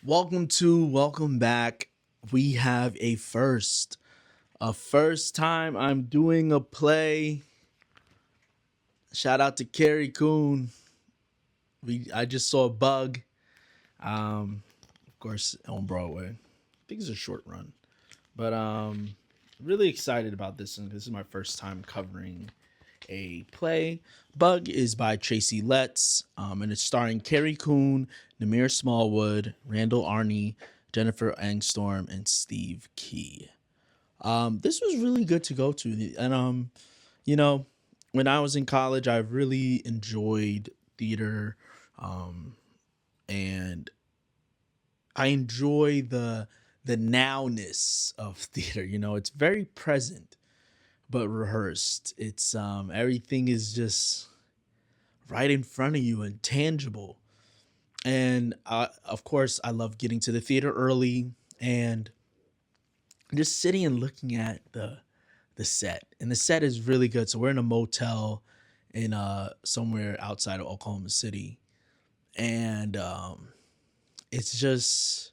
Welcome back. We have a first time I'm doing a play. Shout out to Carrie Coon. I just saw Bug, of course, on Broadway. I think it's a short run, but really excited about this one. This is my first time covering a play. Bug is by Tracy Letts, and it's starring Carrie Coon, Namir Smallwood, Randall Arney, Jennifer Angstorm, and Steve Key. This was really good to go to, and you know, when I was in college, I really enjoyed theater, and I enjoy the nowness of theater. It's very present but rehearsed. It's everything is just right in front of you and tangible. And of course, I love getting to the theater early and just sitting and looking at the set. And the set is really good. So we're in a motel in somewhere outside of Oklahoma City, and it's just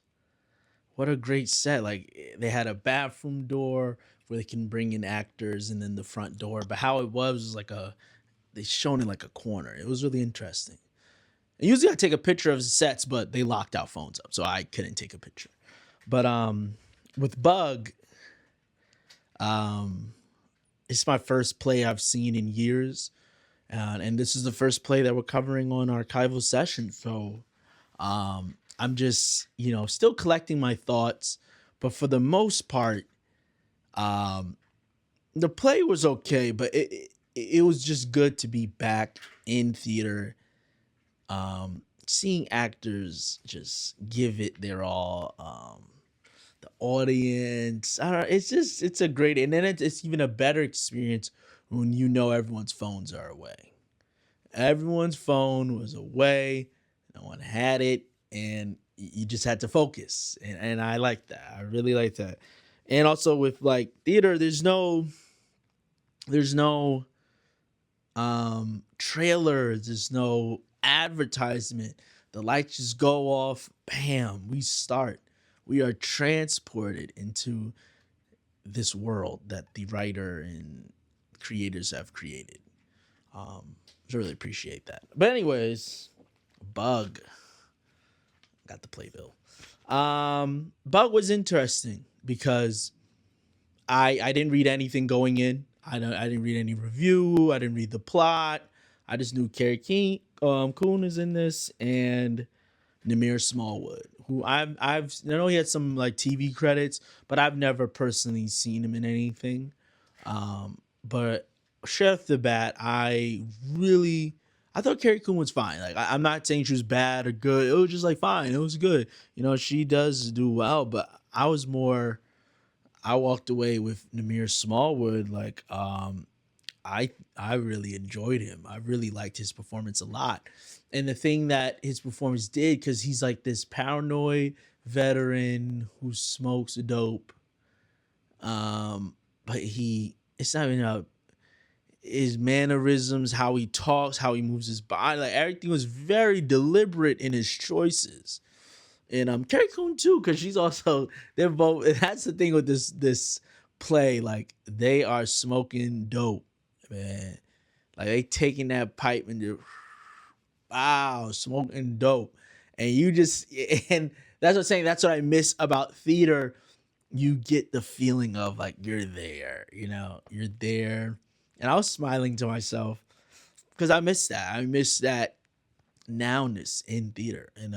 what a great set. Like they had a bathroom door where they can bring in actors, and then the front door. But how it was like they shown in like a corner. It was really interesting. And usually I take a picture of the sets, but they locked out phones up, so I couldn't take a picture. But with Bug, um, it's my first play I've seen in years, and this is the first play that we're covering on Archival.Sessions. So I'm just still collecting my thoughts, but for the most part, um, the play was okay, but it was just good to be back in theater, seeing actors just give it their all. The audience, I don't know, it's a great, and then it's even a better experience when everyone's phones are away. Everyone's phone was away, no one had it, and you just had to focus. And I like that. I really like that. And also with like theater, there's no trailers, there's no advertisement. The lights just go off, bam, we start. We are transported into this world that the writer and creators have created. I really appreciate that. But anyways, Bug got the playbill. Bug was interesting because I didn't read anything going in. I didn't read any review. I didn't read the plot. I just knew Carrie Coon is in this, and Namir Smallwood, who I know he had some like TV credits, but I've never personally seen him in anything. But straight off the bat, I thought Carrie Coon was fine. Like I'm not saying she was bad or good. It was just like fine. It was good. She does do well, but I walked away with Namir Smallwood. Like I really enjoyed him. I really liked his performance a lot. And the thing that his performance did, because he's like this paranoid veteran who smokes dope. But it's not even his mannerisms, how he talks, how he moves his body, like everything was very deliberate in his choices. And Carrie Coon too, because she's also they're both. That's the thing with this play, like they are smoking dope, man. Like they taking that pipe and just wow, smoking dope, and you just and that's what I'm saying. That's what I miss about theater. You get the feeling of like you're there, you're there, and I was smiling to myself because I miss that. I miss that nowness in theater, and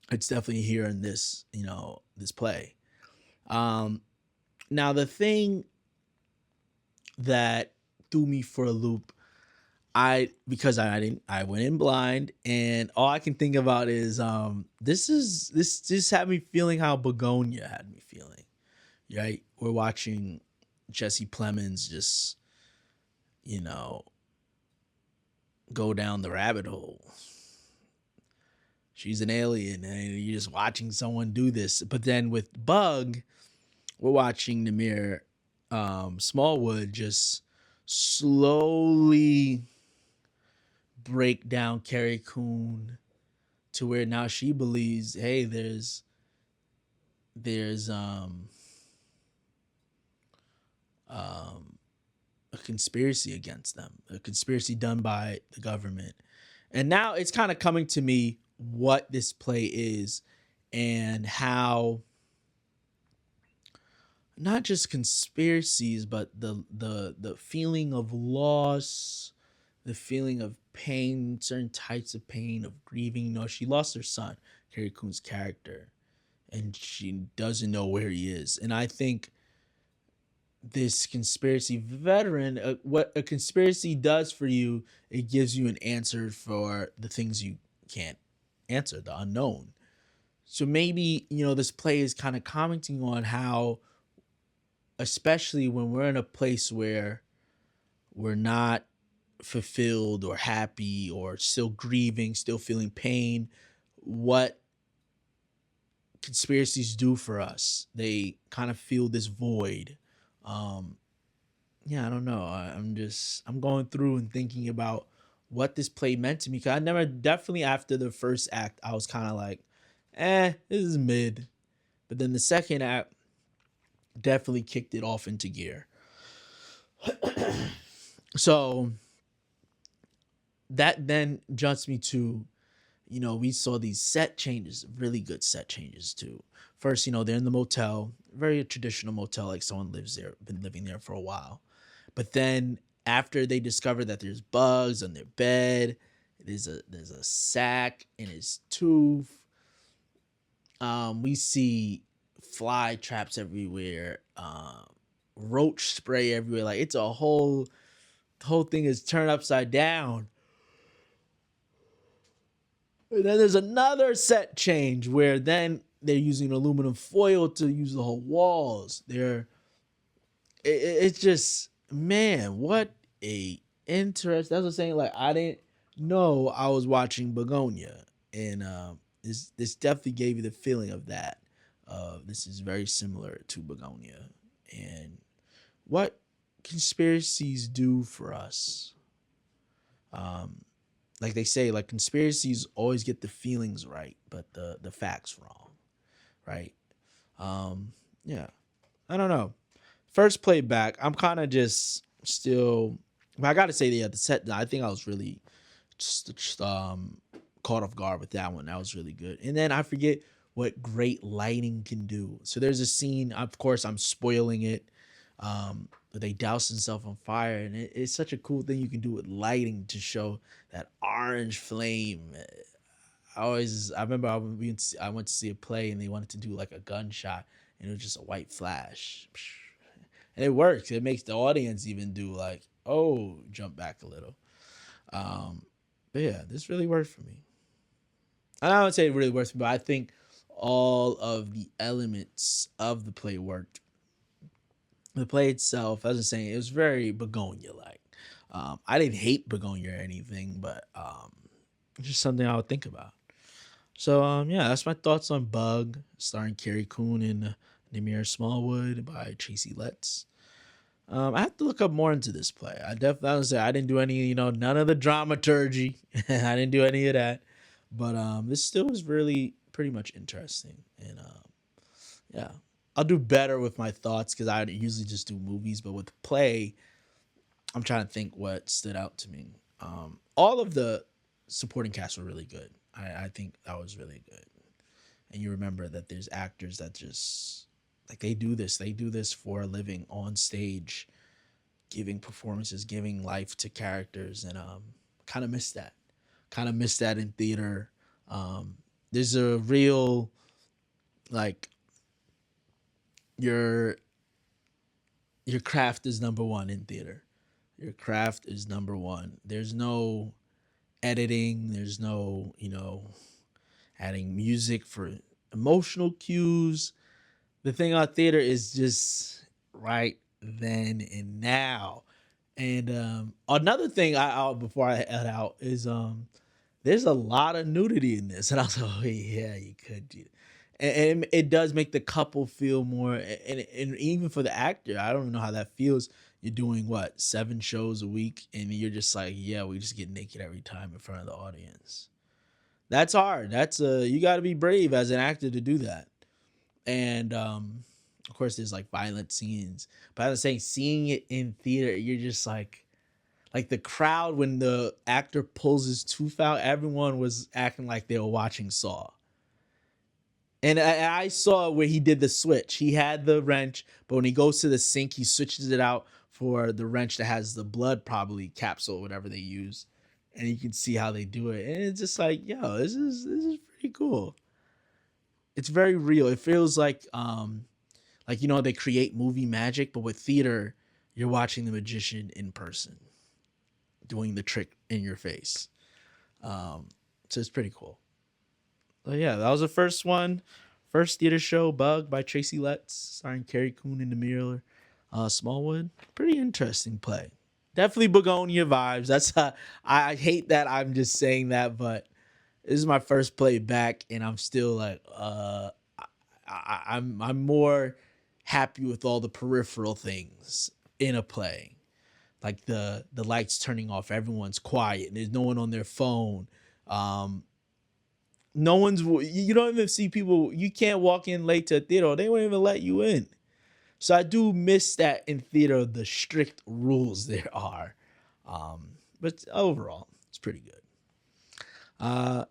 it's definitely here in this play. Um, Now the thing that threw me for a loop, because I didn't I went in blind, and all I can think about is this just had me feeling how Begonia had me feeling. Right, we're watching Jesse Plemons just you know go down the rabbit hole. She's an alien, and you're just watching someone do this. But then with Bug, we're watching Namir Smallwood just slowly break down Carrie Coon to where now she believes, hey, there's um a conspiracy against them, a conspiracy done by the government. And now it's kind of coming to me what this play is, and how not just conspiracies, but the feeling of loss, the feeling of pain, certain types of pain of grieving. You know, she lost her son, Carrie Coon's character, and she doesn't know where he is. And I think this conspiracy veteran, what a conspiracy does for you, it gives you an answer for the things you can't answer, the unknown. So maybe, this play is kind of commenting on how, especially when we're in a place where we're not fulfilled or happy or still grieving, still feeling pain, what conspiracies do for us. They kind of feel this void. Um, yeah, I don't know. I'm going through and thinking about what this play meant to me. Cause I never, definitely after the first act, I was kind of like, this is mid. But then the second act definitely kicked it off into gear. So that then jumps me to, we saw these set changes, really good set changes too. First, they're in the motel, very traditional motel, like someone lives there, been living there for a while. But then after they discover that there's bugs on their bed, there's a sack in his tooth. We see fly traps everywhere, roach spray everywhere. Like it's the whole thing is turned upside down. And then there's another set change where then they're using aluminum foil to use the whole walls. It's just, man, what a interest. That's what I'm saying. Like I didn't know I was watching Begonia, and this definitely gave you the feeling of that. This is very similar to Begonia, and what conspiracies do for us. Um, like they say, like conspiracies always get the feelings right, but the facts wrong, right? Um, yeah, I don't know. First playback, I'm kind of just still. But I gotta say, yeah, the set. I think I was really just caught off guard with that one. That was really good. And then I forget what great lighting can do. So there's a scene. Of course, I'm spoiling it. But they douse themselves on fire, and it's such a cool thing you can do with lighting to show that orange flame. I remember I went to see a play, and they wanted to do like a gunshot, and it was just a white flash, and it works. It makes the audience even do like, oh, jump back a little. Um, but yeah, this really worked for me. And I don't say it really worked for me, but I think all of the elements of the play worked. The play itself, as I was saying, it was very Begonia like. I didn't hate Begonia or anything, but it's just something I would think about. So yeah, that's my thoughts on Bug, starring Carrie Coon and Namir Smallwood by Tracy Letts. I have to look up more into this play. I definitely say I didn't do any, none of the dramaturgy. I didn't do any of that, but this still was really pretty much interesting, and yeah, I'll do better with my thoughts because I usually just do movies, but with play, I'm trying to think what stood out to me. All of the supporting cast were really good. I think that was really good, and you remember that there's actors that just like they do this. They do this for a living on stage, giving performances, giving life to characters, and kind of miss that. Kind of miss that in theater. There's a real like your your craft is number one in theater. Your craft is number one. There's no editing. There's no adding music for emotional cues. The thing on theater is just right then and now. And another thing I'll before I head out is there's a lot of nudity in this, and I was like, oh, yeah, you could do. And it does make the couple feel more, and even for the actor, I don't know how that feels. You're doing what 7 shows a week, and you're just like, yeah, we just get naked every time in front of the audience. That's hard. That's you got to be brave as an actor to do that. And of course, there's like violent scenes, but I was saying, seeing it in theater, you're just like the crowd when the actor pulls his tooth out, everyone was acting like they were watching Saw. And I saw where he did the switch. He had the wrench, but when he goes to the sink, he switches it out for the wrench that has the blood, probably capsule, whatever they use. And you can see how they do it. And it's just like, yo, this is pretty cool. It's very real. It feels like they create movie magic, but with theater, you're watching the magician in person doing the trick in your face. Um, so it's pretty cool. So yeah, that was the first one. First theater show, Bug by Tracy Letts, starring Carrie Coon and Amir Smallwood. Pretty interesting play. Definitely Begonia vibes. That's I hate that I'm just saying that, but this is my first play back, and I'm still like, I'm more happy with all the peripheral things in a play, like the lights turning off, everyone's quiet, there's no one on their phone. Um, no one's you don't even see people. You can't walk in late to a theater; they won't even let you in. So I do miss that in theater, the strict rules there are. But overall, it's pretty good.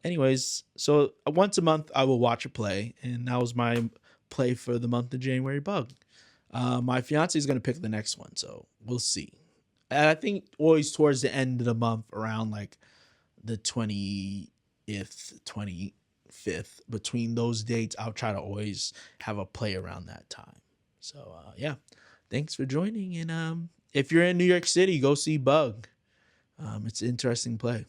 Anyways, so once a month I will watch a play, and that was my play for the month of January, Bug. My fiance is gonna pick the next one, so we'll see. And I think always towards the end of the month, around like the 20th, 25th, between those dates, I'll try to always have a play around that time. So yeah, thanks for joining, and if you're in New York City, go see Bug. It's an interesting play.